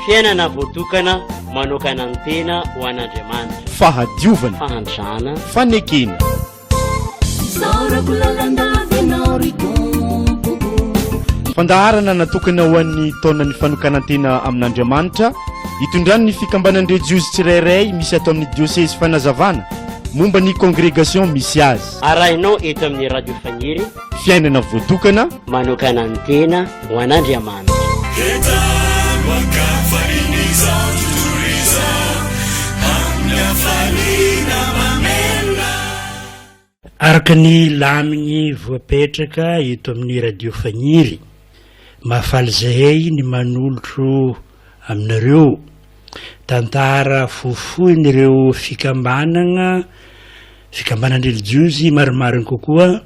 fiainana voatokana manokana ny tena ho an'Andriamanitra, fahadiovana, fahantrana, fanekena. Fandaharana natokana ho an'ny taonan'ny fanokanantena amin'Andriamanitra hitondrany ny fikambanan'ireo jiosy tsirairay misy ato amin'ny diocèse fanazavana momba ny congrégation misy azy. arahinao eto amin'ny radio faniry fiainana voatokana manokana ny tena ho an'Andriamanitra. Araka ny laminy voapetraka eto amin'ny radio faniry, mahafaly zahay ny manolotro aminareo tantara fofoin'ireo fikambanana religiosy maromariny kokoa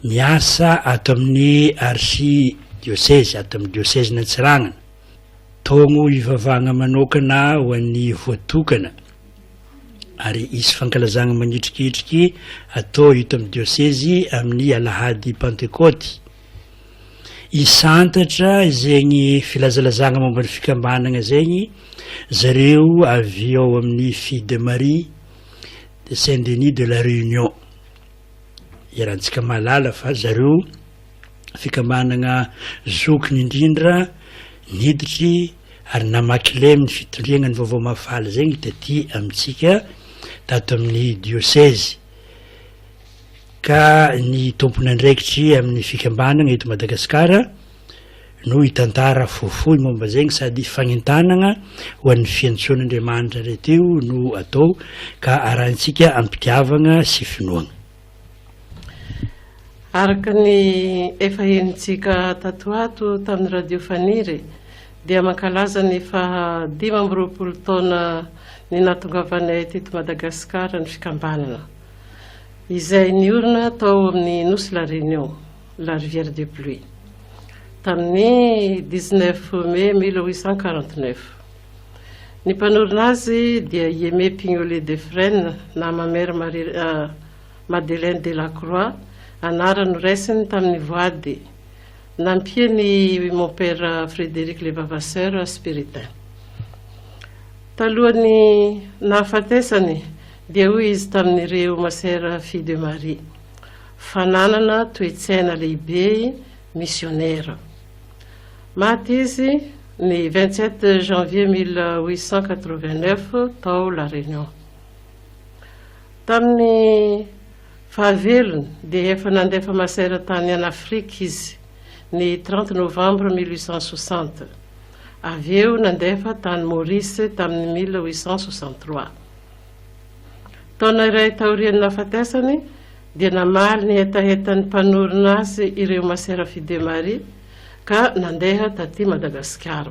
miasa ato amin'ny archidiocèse, ato amin'ny diocèse n'Antsiranana. Tongo ivavagna manokana ho an'ny voatokana ary isy fankalazagna magnitrikitriky atao hito amin'ny diocèse amin'ny alahady Pentecote. Isantatra zegny filazalazagna momba ny fikambanana zegny zareo avy ao amin'ny Fille de Marie de Saint-Denis de la Réunion. Iarahantsika malala fa zareo fikambanana zokiny indrindra niditry ary namakilay amin'ny fitondriana ny vaovao mafaly zegny taty amintsika tato amin'ny diocèse. Ka ny tompony andraikitry amin'ny fikambanana eto Madagasikara no hitantara fofoy momba zegny sady fagnentanana ho an'ny fiantsoan'Andriamanitra reteo no atao ka arahantsika ampitiavana sy finoana. Araka ny efa henitsika tatoato tamin'ny radio faniry dia mankalaza ny fa 20 taona ny nahatongavanay teto Madagasikara ny fikambanana. Izay niorina tao amin'ny Nosy la Réunion, la rivière de pluie. Tamin'ny 19 mai 1849. Ny mpanorina azy dia Aimé Pignolet de Fresnes na ma mère Madeleine de la Croix, anarany raisiny tamin'ny voady. Nampiany mon père Frédéric Levavasseur Spiritain. Talohany nahafatesany dia hoy izy tamin'ireo masera Fille de Marie, fananana toetsaina lehibe missionnaire. Maty izy ny 27 janvier 1889 tao La Réunion. Tamin'ny fahavelony dia efa nandefa masera tany an'Afrika izy ny 30 novembre 1860. Avy eo nandefa tany Maurice tamin'ny 1863. Taona iray taorian'ny nahafatesany dia namaly ny etahetan'ny mpanorina azy ireo masera Fille de Marie ka nandeha taty Madagasikara.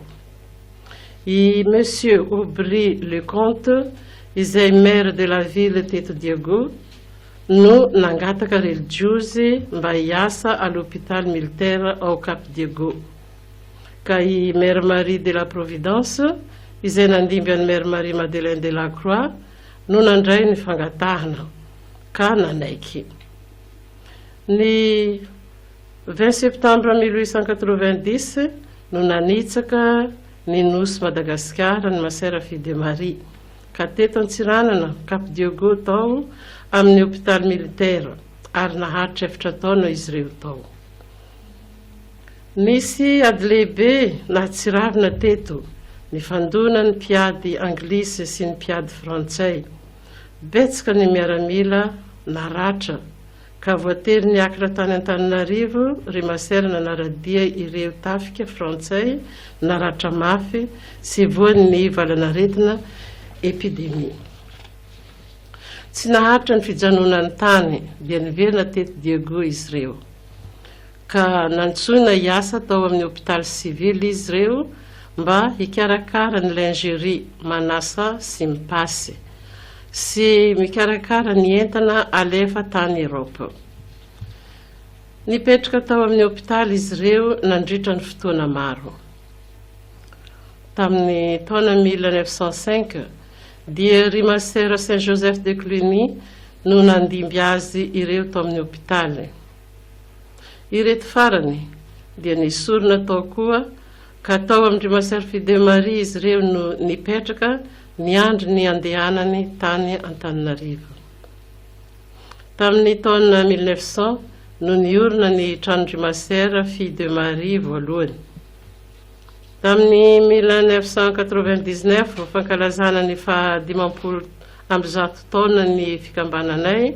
I Monsieur Aubry le Comte, izay maire de la ville teto Diego, no nangataka religiosy mba hiasa à l'hôpital militaire ao Cap Diego. Ka i Mère Marie de la Providence, izay nandimby an'i Mère Marie Madeleine de la Croix, no nandray ny fangatahana ka nanaiky. Ny 20 septembre 1890 no nanitsaka ny nosy Madagasikara ny masera Fille de Marie ka teto Antsiranana Cap Diego tao amin'ny hôpital militaire ary naharitra efatra taona izy ireo tao. Nisy ady lehibe nahatsiravina teto ny fandona ny mpiady anglisy sy ny mpiady frantsay. Betsaka ny miaramila naratra ka voatery niakatra tany Antananarivo ry masera nanaradia ireo tafika frantsay naratra mafy sy voany ny valanaretina epidemia. Tsy naharitra ny fijanonany tany dia niverina teto Diego izy ireo. Ka nantsoina hiasa tao amin'ny hôpital civil izy ireo mba hikarakara ny lingerie manasa sy mipasy sy mikarakara ny entana alefa tany Europe. Nipetraka tao amin'ny hôpital izy ireo nandritra ny fotoana maro. Tamin'ny taona 1905 dia ry masera Saint-Joseph de Cluny no nandimby azy ireo tao amin'ny hôpital. Ireto farany dia nisorona tao koa ka tao amin'ndry masera Fidemaria izy ireo no nipetraka niandry ny andehanany tany Antananarivo. Tamin'ny taona 1900 no niorina ny tranondry masera Fidemaria voalohany. Tamin'ny 1999 fankalazana ny fa-50 taona ny fikambananay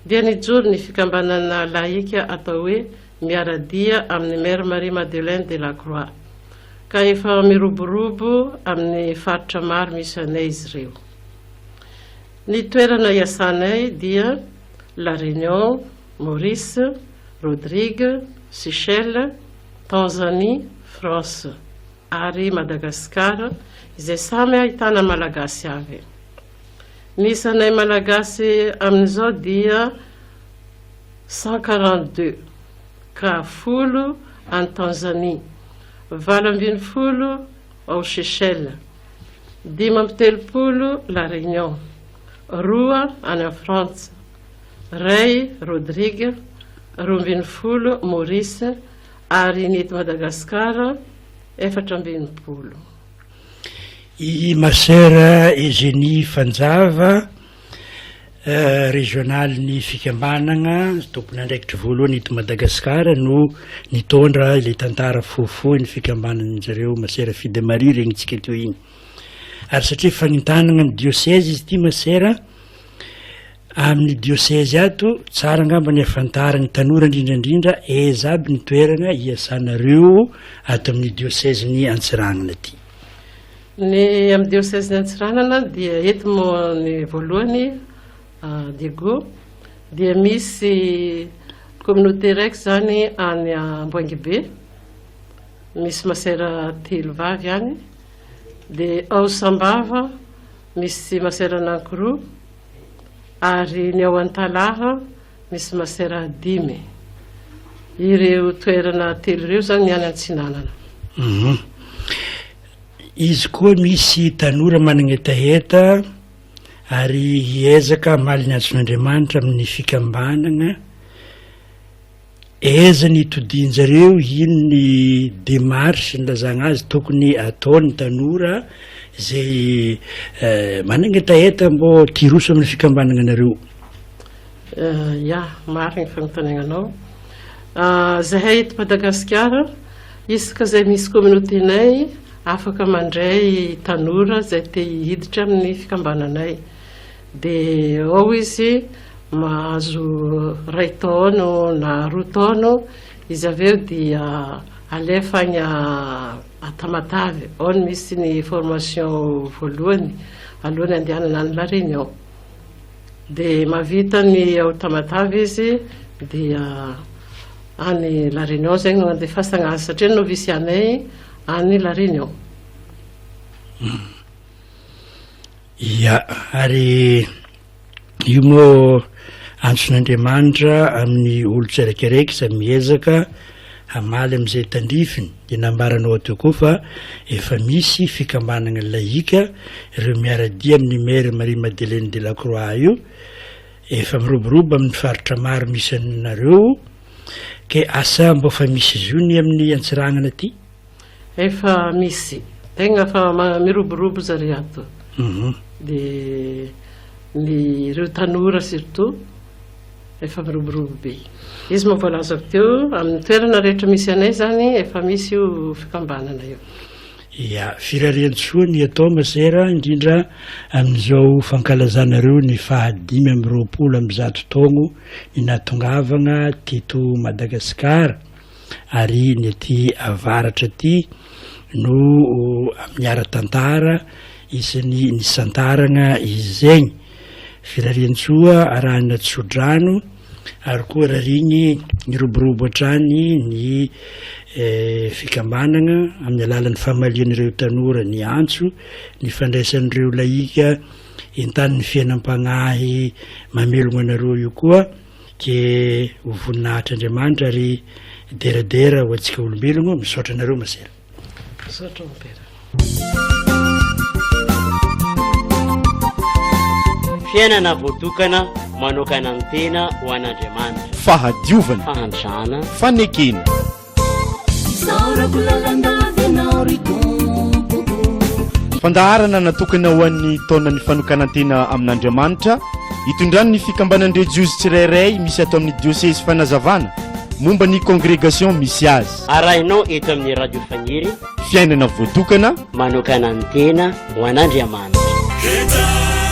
dia nijoro ny fikambanana laïka atao hoe miaradia amin'ny Mère Marie Madeleine de la Croix ka efa miroborobo amin'ny faritra maro misy anay izy ireo. Ny toerana iasanay dia La Réunion, Maurice, Rodrigue, Seychelles, Tanzanie, France ary Madagascar izay samy ahitana malagasy avy. Ny isanay malagasy amin'izao dia 142 ka 10 any Tanzanie, 20 ao Seychelles, 30 La Réunion, 2 any France, Ray, Rodrigue, 20 Maurice ary ny eto Madagascar 40. I masera Eugénie Fanjava régional ny fikambanana tompony andraikitry voalohany eto Madagasikara no nitondra ilay tantara fohifohy ny fikambanana zareo masera Fidemaria regnitsika teo iny. Ary satria fanintanana ny diocèse izy ity masera amin'ny diocèse ato tsara ngamba ny afantarany tanora indrindrandrindra eza aby ny toerana iasanareo ato amin'ny diocèse ny Antsiranana ity. Ny amin'ny diocèse ny Antsiranana dia eto moa ny voalohany Diego dia misy communauté raiky zany any Amboangibe, misy masera 3 vavy any, dia ao Sambava misy masera anankoroa ary ny ao Antalaha misy masera 5. Ireo toerana 3 ireo zany any Antsinanana. Izy koa misy tanora manana hetaheta ary hiezaka mali ny antson'Andriamanitra amin'ny fikambanana, eza ny todianjareo ino ny démarche nilazana azy tokony ataony tanora zay manana hetaheta mbo tiroso amin'ny fikambanana nareo. Ya, marina fagnontanianao. Zahay eto Madagasikara isaka zay misy communauté-nay afaka mandray tanora zay te hiditra amin'ny fikambananay. Dia ao izy mahazo 2 taona na 2 taona izy aveo dia alefa any Tamatavy. Ao no misy ny formation voalohany alohany andehanana any La Réunion. Dia mavita ny ao Tamatavy izy dia any La Réunion zegny no andefasana azy satria novisy anay any La Réunion. Ya, ary io moa antson'Andriamanitra amin'ny olo tsiraikiraiky samy miezaka hamaly amin'izay tandrifiny. Dia nambaranao ateo koa fa efa misy fikambanana laïka ireo miaradia amin'ny Mère Marie Madeleine de la Croix io, efa miroborobo amin'ny faritra maro misy anareo, ke asa mbo fa misy izy io ny amin'ny Antsiranana aty? Efa misy, tegna fa miroborobo zareo ato. Dia ny ireo tanora surtout efa miroborobo be. Izy moa voalaza teo amin'ny toerana rehetra misy anay zany efa misy io fikambanana io. Ya, firarian-tsoa ny atao masera indrindra amin'izao fankalazanareo ny fa-20 amby 100 taogno ny natongavana teto Madagasikara, ary ny aty avaratra aty no amin'ny ara-tantara isany nisantarana izy zegny. Firarian-tsoa arahana Tsodrano, ary koa rarigny niroborobo hatrany ny fikambanana amin'ny alalan'ny famalian'ireo tanora ny antso, ny fandraisan'ireo laïka entan'ny fiainam-pagnahy mamelogno anareo io koa, ke ho voninahitr'Andriamanitra ary deradera ho antsika olombelogno misaotra anareo masera. Misaotra mpera. Fiainana voatokana manokana ny tena ho an'Andriamanitra. Fahadiovana, fahantrana, fanekena. Saura kulalanda fandaharana natokana ho an'ny taona ny fanokanantena amin'Andriamanitra itondrany ny fikambanandreo jiosy tsirairay misy ato amin'ny diocèse fanazavana momba ny congrégation misy azy arahinao eto amin'ny radio faniry fiainana voatokana manokana antena ho an'Andriamanitra